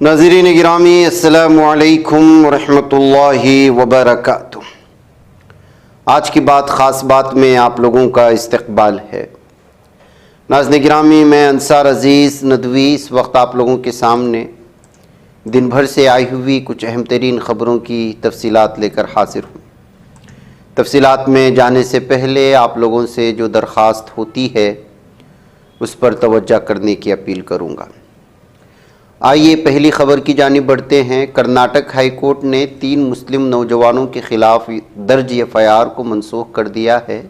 ناظرین گرامی، السلام علیکم ورحمۃ اللہ وبرکاتہ۔ آج کی بات خاص بات میں آپ لوگوں کا استقبال ہے۔ ناظرین گرامی، میں انصار عزیز ندوی اس وقت آپ لوگوں کے سامنے دن بھر سے آئی ہوئی کچھ اہم ترین خبروں کی تفصیلات لے کر حاضر ہوں۔ تفصیلات میں جانے سے پہلے آپ لوگوں سے جو درخواست ہوتی ہے اس پر توجہ کرنے کی اپیل کروں گا۔ آئیے پہلی خبر کی جانب بڑھتے ہیں۔ کرناٹک ہائی کورٹ نے 3 مسلم نوجوانوں کے خلاف درج FIR کو منسوخ کر دیا ہے،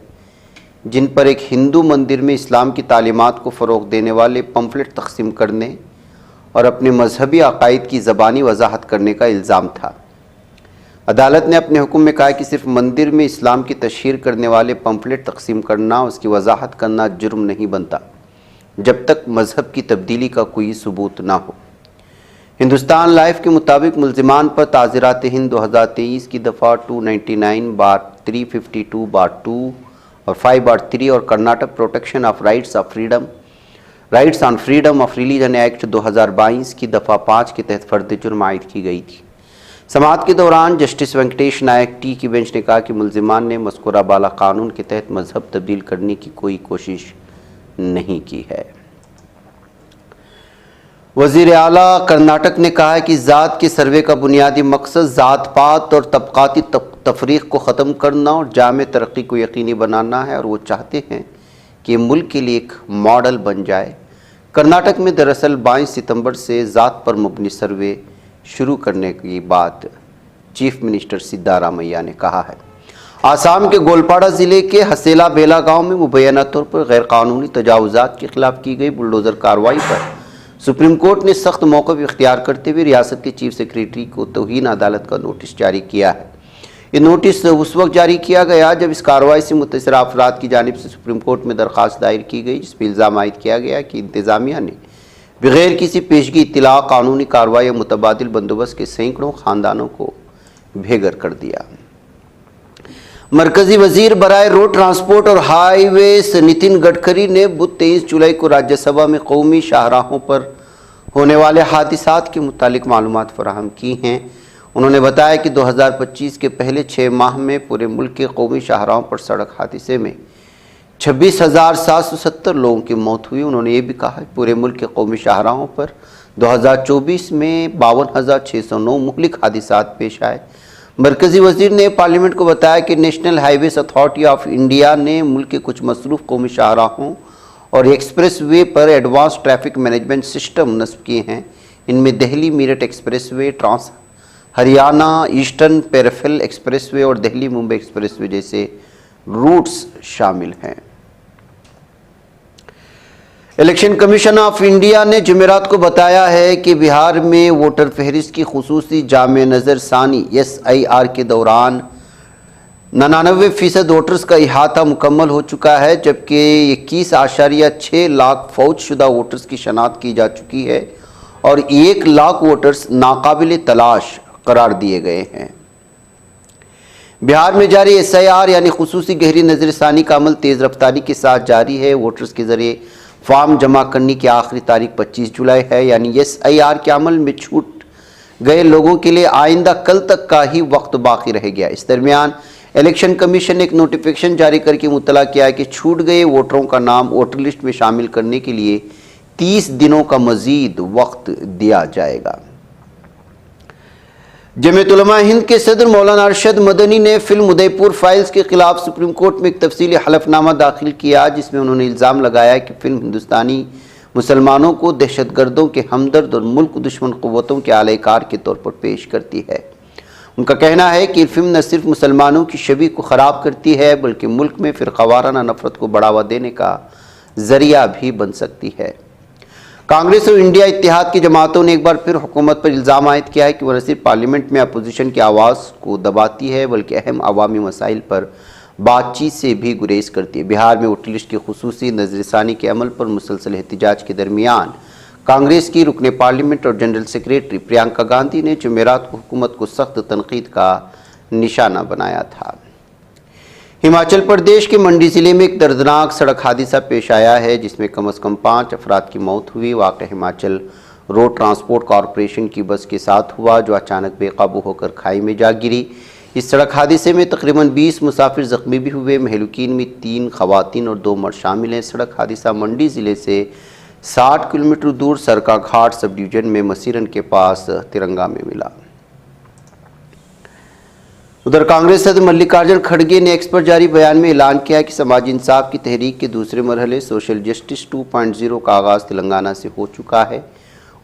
جن پر ایک ہندو مندر میں اسلام کی تعلیمات کو فروغ دینے والے پمفلٹ تقسیم کرنے اور اپنے مذہبی عقائد کی زبانی وضاحت کرنے کا الزام تھا۔ عدالت نے اپنے حکم میں کہا کہ صرف مندر میں اسلام کی تشہیر کرنے والے پمفلٹ تقسیم کرنا، اس کی وضاحت کرنا جرم نہیں بنتا جب تک مذہب کی تبدیلی کا کوئی ثبوت نہ ہو۔ ہندوستان لائف کے مطابق ملزمان پر تعزیرات ہند 2023 کی دفعہ 299/352/2 اور 5/3 اور Karnataka protection of rights on freedom of religion act 2022 کی دفعہ 5 کے تحت فرد جرم عائد کی گئی تھی۔ سماعت کے دوران جسٹس وینکٹیش نائک ٹی کی بینچ نے کہا کہ ملزمان نے مذکورہ بالا قانون کے تحت مذہب تبدیل کرنے کی کوئی کوشش نہیں کی ہے۔ وزیر اعلیٰ کرناٹک نے کہا ہے کہ ذات کے سروے کا بنیادی مقصد ذات پات اور طبقاتی تفریق کو ختم کرنا اور جامع ترقی کو یقینی بنانا ہے، اور وہ چاہتے ہیں کہ یہ ملک کے لیے ایک ماڈل بن جائے۔ کرناٹک میں دراصل 22 ستمبر سے ذات پر مبنی سروے شروع کرنے کی بات چیف منسٹر سدھارمیہ نے کہا ہے۔ آسام کے گولپاڑہ ضلع کے ہسیلا بیلا گاؤں میں مبینہ طور پر غیر قانونی تجاوزات کے خلاف کی گئی بلڈوزر کارروائی پر سپریم کورٹ نے سخت موقف اختیار کرتے ہوئے ریاست کے چیف سیکریٹری کو توہین عدالت کا نوٹس جاری کیا ہے۔ یہ نوٹس اس وقت جاری کیا گیا جب اس کارروائی سے متاثرہ افراد کی جانب سے سپریم کورٹ میں درخواست دائر کی گئی، جس پہ الزام عائد کیا گیا کہ انتظامیہ نے بغیر کسی پیشگی اطلاع قانونی کارروائی اور متبادل بندوبست کے سینکڑوں خاندانوں کو بے گھر کر دیا۔ مرکزی وزیر برائے روڈ ٹرانسپورٹ اور ہائی ویز نتن گڈکری نے بدھ 23 جولائی کو راجیہ سبھا میں قومی شاہراہوں پر ہونے والے حادثات کے متعلق معلومات فراہم کی ہیں۔ انہوں نے بتایا کہ 2025 کے پہلے 6 ماہ میں پورے ملک کے قومی شاہراہوں پر سڑک حادثے میں 26,770 لوگوں کی موت ہوئی۔ انہوں نے یہ بھی کہا کہ پورے ملک کے قومی شاہراہوں پر 2024 میں 52,609 مہلک حادثات پیش آئے۔ مرکزی وزیر نے پارلیمنٹ کو بتایا کہ national highways authority of India نے ملک کے کچھ مصروف قومی شاہراہوں اور ایکسپریس وے پر ایڈوانس ٹریفک مینجمنٹ سسٹم نصب کیے ہیں۔ ان میں Delhi Meerut expressway, trans Haryana eastern peripheral expressway اور دہلی ممبئی ایکسپریس وے جیسے روٹس شامل ہیں۔ الیکشن کمیشن آف انڈیا نے جمعرات کو بتایا ہے کہ بہار میں ووٹر فہرست کی خصوصی جامع نظر ثانی SIR کے دوران 99% ووٹرز کا احاطہ مکمل ہو چکا ہے، جبکہ 21.6 لاکھ فوج شدہ ووٹرز کی شناخت کی جا چکی ہے اور 1 لاکھ ووٹرز ناقابل تلاش قرار دیے گئے ہیں۔ بہار میں جاری SIR یعنی خصوصی گہری نظر ثانی کا عمل تیز رفتاری کے ساتھ جاری ہے۔ ووٹرز کے ذریعے فارم جمع کرنے کی آخری تاریخ 25 جولائی ہے، یعنی SIR کے عمل میں چھوٹ گئے لوگوں کے لیے آئندہ کل تک کا ہی وقت باقی رہ گیا۔ اس درمیان الیکشن کمیشن نے ایک نوٹیفیکیشن جاری کر کے مطلع کیا ہے کہ چھوٹ گئے ووٹروں کا نام ووٹر لسٹ میں شامل کرنے کے لیے 30 دنوں کا مزید وقت دیا جائے گا۔ جمعیت علماء ہند کے صدر مولانا ارشد مدنی نے فلم ادے پور فائلز کے خلاف سپریم کورٹ میں ایک تفصیلی حلف نامہ داخل کیا، جس میں انہوں نے الزام لگایا کہ فلم ہندوستانی مسلمانوں کو دہشت گردوں کے ہمدرد اور ملک دشمن قوتوں کے اعلی کار کے طور پر پیش کرتی ہے۔ ان کا کہنا ہے کہ یہ فلم نہ صرف مسلمانوں کی شبیہ کو خراب کرتی ہے بلکہ ملک میں فرقہ وارانہ نفرت کو بڑھاوا دینے کا ذریعہ بھی بن سکتی ہے۔ کانگریس اور انڈیا اتحاد کی جماعتوں نے ایک بار پھر حکومت پر الزام عائد کیا ہے کہ وہ نہ صرف پارلیمنٹ میں اپوزیشن کی آواز کو دباتی ہے بلکہ اہم عوامی مسائل پر بات چیت سے بھی گریز کرتی ہے۔ بہار میں ووٹر لسٹ کی خصوصی نظر ثانی کے عمل پر مسلسل احتجاج کے درمیان کانگریس کی رکن پارلیمنٹ اور جنرل سیکریٹری پرینکا گاندھی نے جمعرات کو حکومت کو سخت تنقید کا نشانہ بنایا تھا۔ ہماچل پردیش کے منڈی ضلع میں ایک دردناک سڑک حادثہ پیش آیا ہے، جس میں کم از کم 5 افراد کی موت ہوئی۔ واقعہ ہماچل روڈ ٹرانسپورٹ کارپوریشن کی بس کے ساتھ ہوا، جو اچانک بے قابو ہو کر کھائی میں جا گری۔ اس سڑک حادثے میں تقریباً 20 مسافر زخمی بھی ہوئے۔ مہلوکین میں 3 خواتین اور 2 مرد شامل ہیں۔ سڑک حادثہ منڈی ضلع سے 60 کلومیٹر دور سرکا گھاٹ سب ڈویژن میں مسیرن کے پاس ترنگا میں ملا۔ ادھر کانگریس صدر ملکارجن کھڑگے نے ایکس پر جاری بیان میں اعلان کیا کہ سماجی انصاف کی تحریک کے دوسرے مرحلے سوشل جسٹس 2.0 کا آغاز تلنگانہ سے ہو چکا ہے۔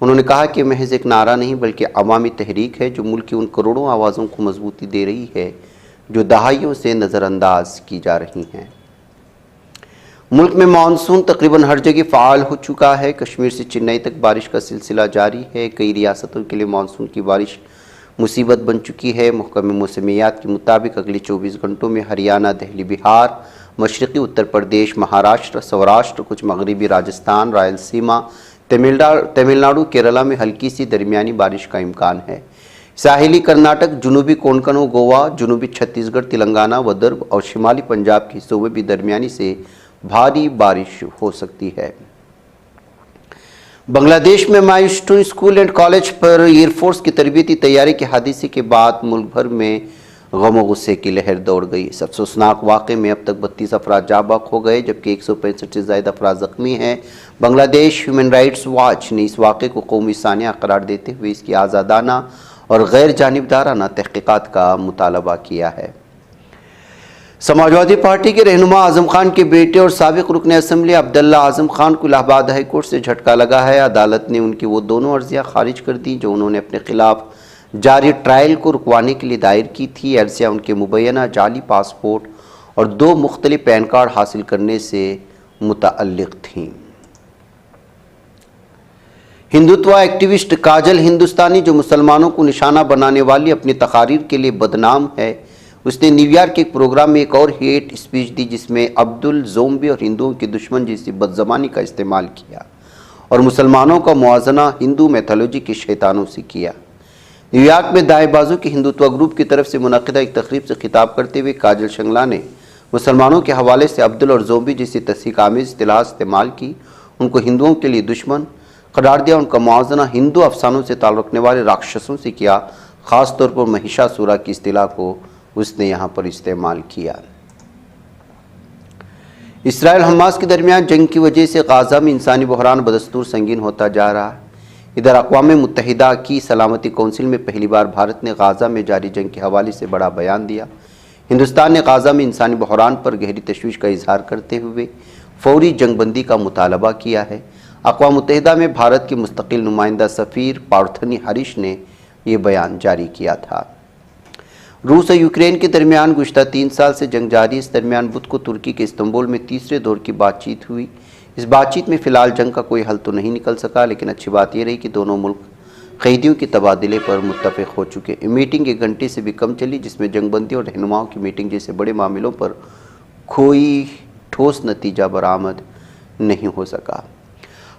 انہوں نے کہا کہ محض ایک نعرہ نہیں بلکہ عوامی تحریک ہے جو ملک کی ان کروڑوں آوازوں کو مضبوطی دے رہی ہے جو دہائیوں سے نظر انداز کی جا رہی ہیں۔ ملک میں مانسون تقریباً ہر جگہ فعال ہو چکا ہے۔ کشمیر سے چنئی تک بارش کا سلسلہ جاری ہے۔ کئی ریاستوں کے لیے مانسون کی بارش مصیبت بن چکی ہے۔ محکمہ موسمیات کے مطابق اگلے 24 گھنٹوں میں ہریانہ، دہلی، بہار، مشرقی اتر پردیش، مہاراشٹر، سوراشٹر، کچھ مغربی راجستھان، رائل سیما، تمل ناڈو، کیرالہ میں ہلکی سی درمیانی بارش کا امکان ہے۔ ساحلی کرناٹک، جنوبی کونکن و گوا، جنوبی چھتیس گڑھ، تلنگانہ، ودربھ اور شمالی پنجاب کے حصوں میں بھی درمیانی سے بھاری بارش ہو سکتی ہے۔ بنگلہ دیش میں مائلسٹون اسکول اینڈ کالج پر ایئر فورس کی تربیتی تیاری کے حادثے کے بعد ملک بھر میں غم و غصے کی لہر دوڑ گئی۔ اس افسوسناک واقعے میں اب تک 32 افراد جاں بحق ہو گئے جبکہ 165 سے زائد افراد زخمی ہیں۔ بنگلہ دیش ہیومن رائٹس واچ نے اس واقعے کو قومی سانحہ قرار دیتے ہوئے اس کی آزادانہ اور غیر جانبدارانہ تحقیقات کا مطالبہ کیا ہے۔ سماجوادی پارٹی کے رہنما اعظم خان کے بیٹے اور سابق رکن اسمبلی عبداللہ اعظم خان کو الہ آباد ہائی کورٹ سے جھٹکا لگا ہے۔ عدالت نے ان کی وہ دونوں عرضیاں خارج کر دیں جو انہوں نے اپنے خلاف جاری ٹرائل کو رکوانے کے لیے دائر کی تھی۔ عرضیاں ان کے مبینہ جعلی پاسپورٹ اور 2 مختلف پین کارڈ حاصل کرنے سے متعلق تھیں۔ ہندوتوا ایکٹیوسٹ کاجل ہندوستانی، جو مسلمانوں کو نشانہ بنانے والی اپنی تقاریر کے لیے بدنام ہے، اس نے نیو یارک کے ایک پروگرام میں ایک اور ہیٹ اسپیچ دی جس میں زومبی اور ہندوؤں کے دشمن جیسی بدزبانی کا استعمال کیا اور مسلمانوں کا موازنہ ہندو میتھولوجی کے شیطانوں سے کیا۔ نیو یارک میں دائیں بازو کے ہندوتوا گروپ کی طرف سے منعقدہ ایک تقریب سے خطاب کرتے ہوئے کاجل شنگلا نے مسلمانوں کے حوالے سے اور زومبی جیسی تشویق آمیز اصطلاحات استعمال کی، ان کو ہندوؤں کے لیے دشمن قرار دیا، ان کا موازنہ ہندو افسانوں سے تعلق رکھنے والے راکشسوں سے کیا، خاص طور پر مہیشاسورا کی اصطلاح کو اس نے یہاں پر استعمال کیا۔ اسرائیل حماس کے درمیان جنگ کی وجہ سے غزہ میں انسانی بحران بدستور سنگین ہوتا جا رہا ہے۔ ادھر اقوام متحدہ کی سلامتی کونسل میں پہلی بار بھارت نے غزہ میں جاری جنگ کے حوالے سے بڑا بیان دیا۔ ہندوستان نے غزہ میں انسانی بحران پر گہری تشویش کا اظہار کرتے ہوئے فوری جنگ بندی کا مطالبہ کیا ہے۔ اقوام متحدہ میں بھارت کے مستقل نمائندہ سفیر پارتھنی ہریش نے یہ بیان جاری کیا تھا۔ روس اور یوکرین کے درمیان گزشتہ 3 سال سے جنگ جاری ہے۔ اس درمیان بدھ کو ترکی کے استنبول میں تیسرے دور کی بات چیت ہوئی۔ اس بات چیت میں فی الحال جنگ کا کوئی حل تو نہیں نکل سکا، لیکن اچھی بات یہ رہی کہ دونوں ملک قیدیوں کے تبادلے پر متفق ہو چکے۔ یہ میٹنگ 1 گھنٹے سے بھی کم چلی، جس میں جنگ بندی اور رہنماؤں کی میٹنگ جیسے بڑے معاملوں پر کوئی ٹھوس نتیجہ برآمد نہیں ہو سکا۔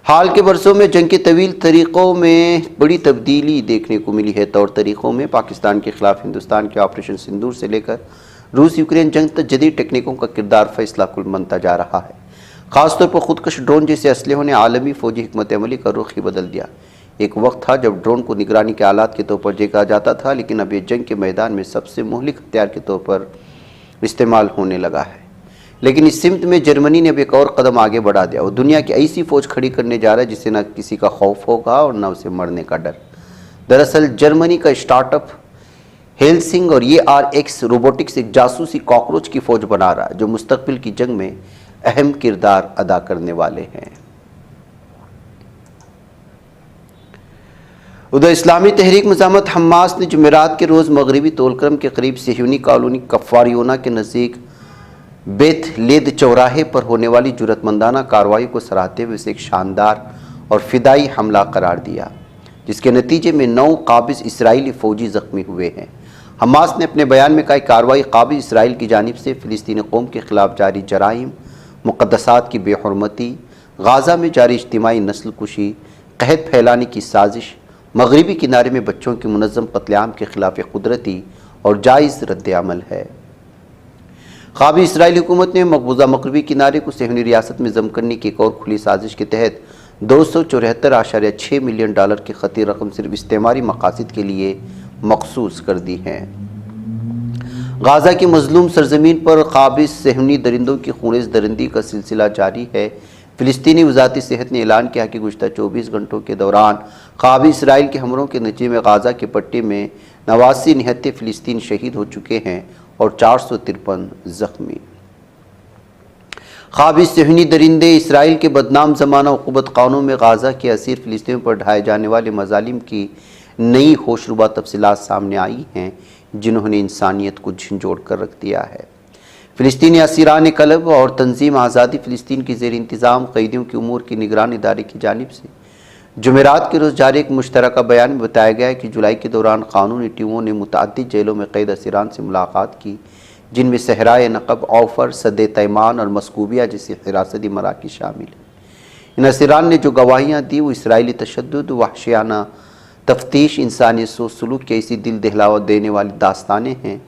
حال کے برسوں میں جنگ کے طویل طریقوں میں بڑی تبدیلی دیکھنے کو ملی ہے۔ طور طریقوں میں پاکستان کے خلاف ہندوستان کے آپریشن سندور سے لے کر روس یوکرین جنگ تک جدید ٹیکنیکوں کا کردار فیصلہ کن بنتا جا رہا ہے۔ خاص طور پر خودکش ڈرون جیسے اسلحوں نے عالمی فوجی حکمت عملی کا رخ ہی بدل دیا۔ ایک وقت تھا جب ڈرون کو نگرانی کے آلات کے طور پر دیکھا جاتا تھا، لیکن اب یہ جنگ کے میدان میں سب سے مہلک ہتھیار کے طور پر استعمال ہونے لگا ہے۔ لیکن اس سمت میں جرمنی نے اب ایک اور قدم آگے بڑھا دیا۔ وہ دنیا کی ایسی فوج کھڑی کرنے جا رہا ہے جسے نہ کسی کا خوف ہوگا اور نہ اسے مرنے کا ڈر۔ دراصل جرمنی کا اسٹارٹ اپ ہیلسنگ اور ARX روبوٹکس ایک جاسوسی کاکروچ کی فوج بنا رہا ہے جو مستقبل کی جنگ میں اہم کردار ادا کرنے والے ہیں۔ ادھر اسلامی تحریک مزاحمت حماس نے جمعرات کے روز مغربی طولکرم کے قریب صہیونی کالونی کفاریونا کے نزدیک بیت لید چوراہے پر ہونے والی جرأت مندانہ کارروائی کو سراہتے ہوئے اسے ایک شاندار اور فدائی حملہ قرار دیا، جس کے نتیجے میں 9 قابض اسرائیلی فوجی زخمی ہوئے ہیں۔ حماس نے اپنے بیان میں کہا کہ کارروائی قابض اسرائیل کی جانب سے فلسطینی قوم کے خلاف جاری جرائم، مقدسات کی بے حرمتی، غزہ میں جاری اجتماعی نسل کشی، قحط پھیلانے کی سازش، مغربی کنارے میں بچوں کے منظم قتل عام کے خلاف قدرتی اور جائز رد عمل ہے۔ قابض اسرائیلی حکومت نے مقبوضہ مغربی کنارے کو صہیونی ریاست میں ضم کرنے کی ایک اور کھلی سازش کے تحت $274.6 ملین کی خطی رقم صرف استعماری مقاصد کے لیے مخصوص کر دی ہے۔ غزہ کی مظلوم سرزمین پر قابض صہیونی درندوں کی خونریز درندی کا سلسلہ جاری ہے۔ فلسطینی وزارت صحت نے اعلان کیا کہ گزشتہ 24 گھنٹوں کے دوران قابض اسرائیل کے حملوں کے نتیجے میں غزہ کی پٹی میں 89 نہتے فلسطین شہید ہو چکے ہیں اور 453 زخمی۔ قابض صہیونی درندے اسرائیل کے بدنام زمانہ عقوبت قانون میں غزہ کے اسیر فلسطینیوں پر ڈھائے جانے والے مظالم کی نئی ہوشربا تفصیلات سامنے آئی ہیں، جنہوں نے انسانیت کو جھنجھوڑ کر رکھ دیا ہے۔ فلسطینی اسیران قلب اور تنظیم آزادی فلسطین کی زیر انتظام قیدیوں کی امور کی نگران ادارے کی جانب سے جمعرات کے روز جاری ایک مشترکہ بیان میں بتایا گیا ہے کہ جولائی کے دوران قانونی ٹیموں نے متعدد جیلوں میں قید اسیران سے ملاقات کی، جن میں صحرائے نقب، اوفر، سد تیمان اور مسکوبیہ جیسے حراستی مراکز شامل ہیں۔ ان اسیران نے جو گواہیاں دی وہ اسرائیلی تشدد، وحشیانہ تفتیش، انسانی سوچ سلوک کی ایسی دل دہلاوا دینے والی داستانیں ہیں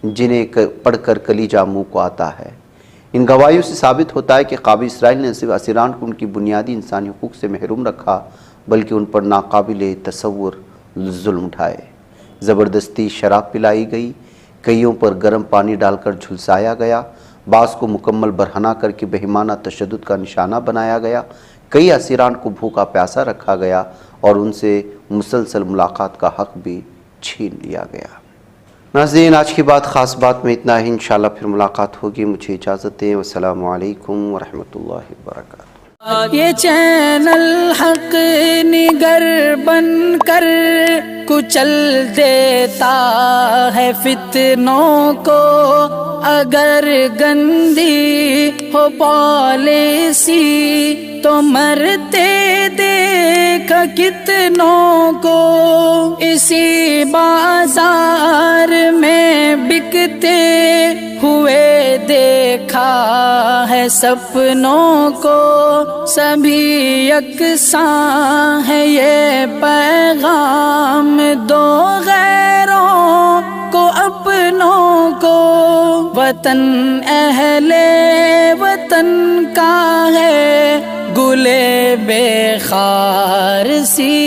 جنہیں پڑھ کر کلیجہ منہ کو آتا ہے۔ ان گواہیوں سے ثابت ہوتا ہے کہ قابض اسرائیل نے صرف اسیران کو ان کی بنیادی انسانی حقوق سے محروم رکھا، بلکہ ان پر ناقابل تصور ظلم اٹھائے۔ زبردستی شراب پلائی گئی، کئیوں پر گرم پانی ڈال کر جھلسایا گیا، بعض کو مکمل برہنہ کر کے بہیمانہ تشدد کا نشانہ بنایا گیا، کئی اسیران کو بھوکا پیاسا رکھا گیا اور ان سے مسلسل ملاقات کا حق بھی چھین لیا گیا۔ ناظرین، آج کی بات خاص بات میں اتنا ہی، انشاءاللہ پھر ملاقات ہوگی۔ مجھے اجازت دیں۔ والسلام علیکم ورحمۃ اللہ وبرکاتہ۔ یہ چینل حق نگر بن کر کچل دیتا ہے فتنوں کو، اگر گندی ہو پالیسی تو مرتے دیکھ کتنوں کو، اسی بازار میں بکتے ہوئے دیکھا ہے سپنوں کو، سبھی یکساں ہے یہ پیغام دو غیروں کو اپنوں کو، وطن اہل وطن کا ہے گلے بے خار سی